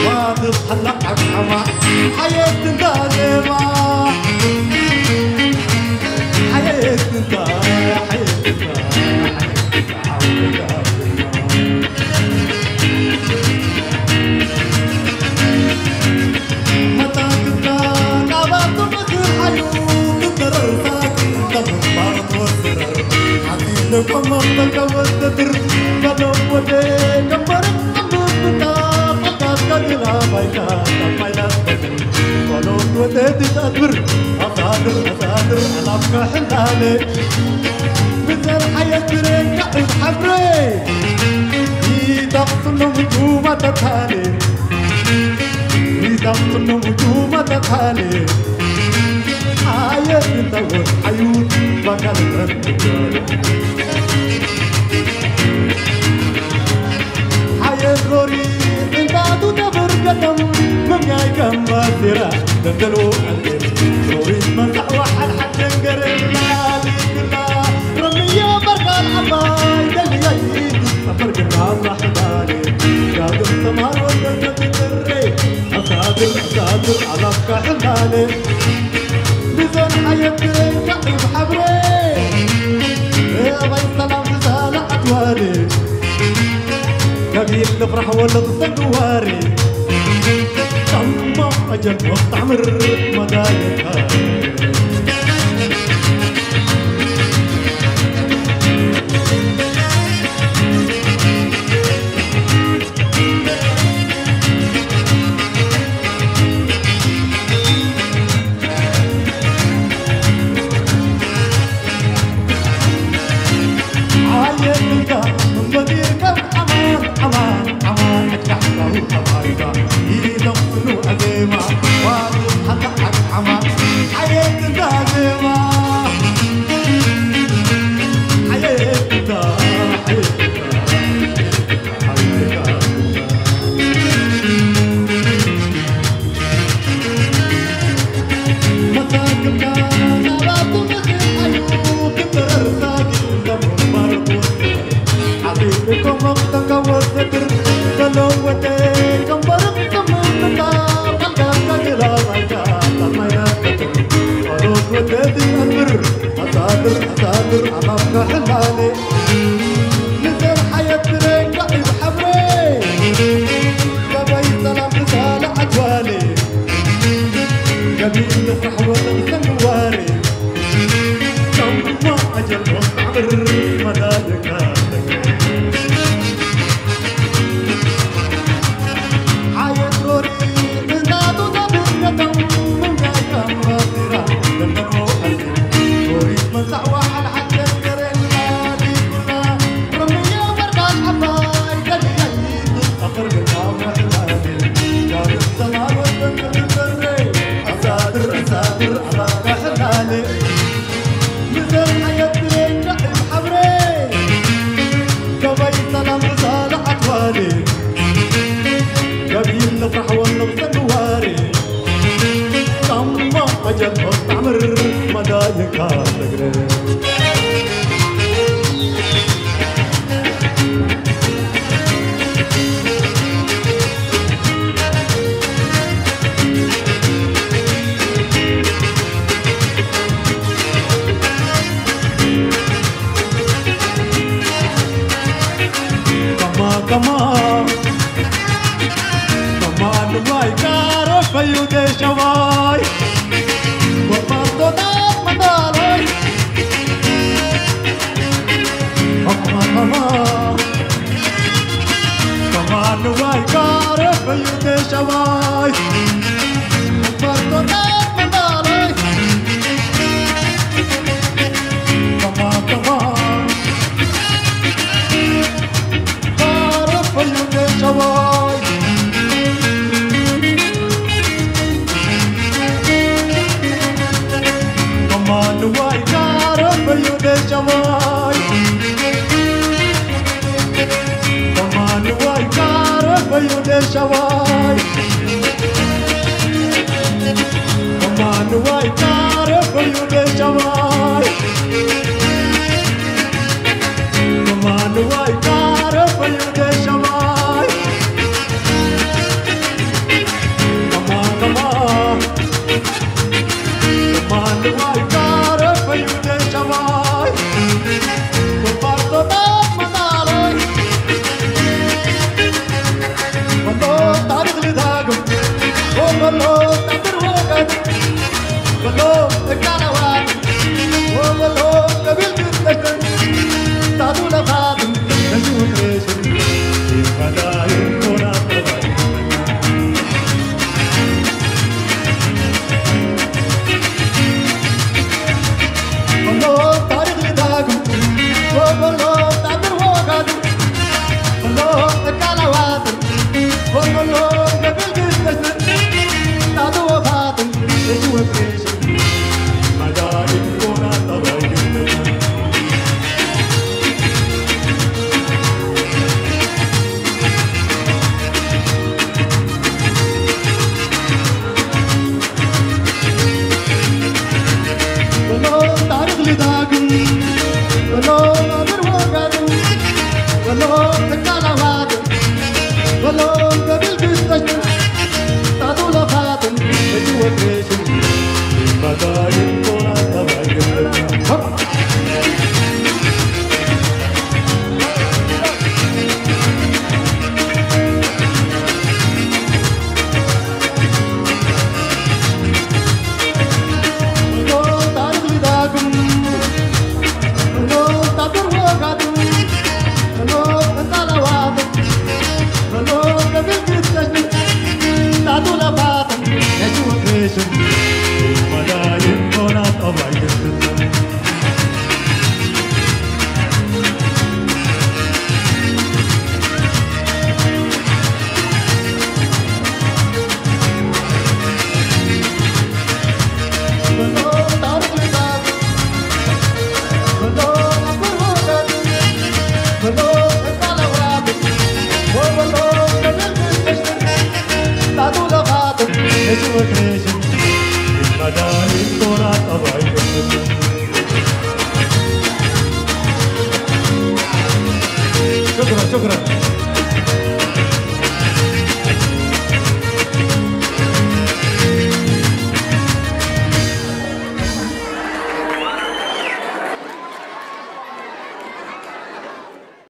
واضح حلق عما حياة دازمة حياة دا حياة دا متى كنا نبات مثل حيوم ترساك تبارك وسرر عزيزكم مطلق والستر بدو ودي كبر لا بايلا بايلا ولو وديت تدبر أصادر ألعبك حلالي مثل حياة ريك حبري يدخل نجومة تتالي يدخل نجومة تتالي حياة تدور حيوت بكال رنجال حياة غوري انتو تبرقتم ممياي كم باسرة دندلو قلبي رويس مسح وحل حتى نقرب لالي كلا رمية برقال عباي دلي يجيد أفرق العصا حبالي قادر سمار وزنة بالري أصادر علفك حلالي بزن حياة ريك حبري يا بي سلام رسالة أتوالي قبيل نفرح ولا تصدواري طمع أجل وقت عمر مدايقها عايزك مديرك أمان أتكحله حبايبا يدخلوا أزيمة واضح حتى حما حياة زازمة حياة مساكبنا نبات مثل حيوك ترساك دم مربوط حبيبكم وقتك والستر بلوتي كم برق كمان تطاب لا غيتا ما يكتر ولوك ودي أمر أصادر أمامك حلالي مثل حياة ريك ضعيف حبري كبي سلام رسالة أجوالي قبيل نفرح ونغسل واري ثم أجل وقت عمر مدادك قبيل نفرح ونغسل واري طمع أجل وقت عمر مدايقها تقريب كمان واي كارف يودي شواي وفرطو دات مدالي كمان واي كارف يودي شواي وفرطو دات مدالي كمان كارف يودي شواي واي كارف يودي شواي كمان واي كارف يودي شواي اشوفك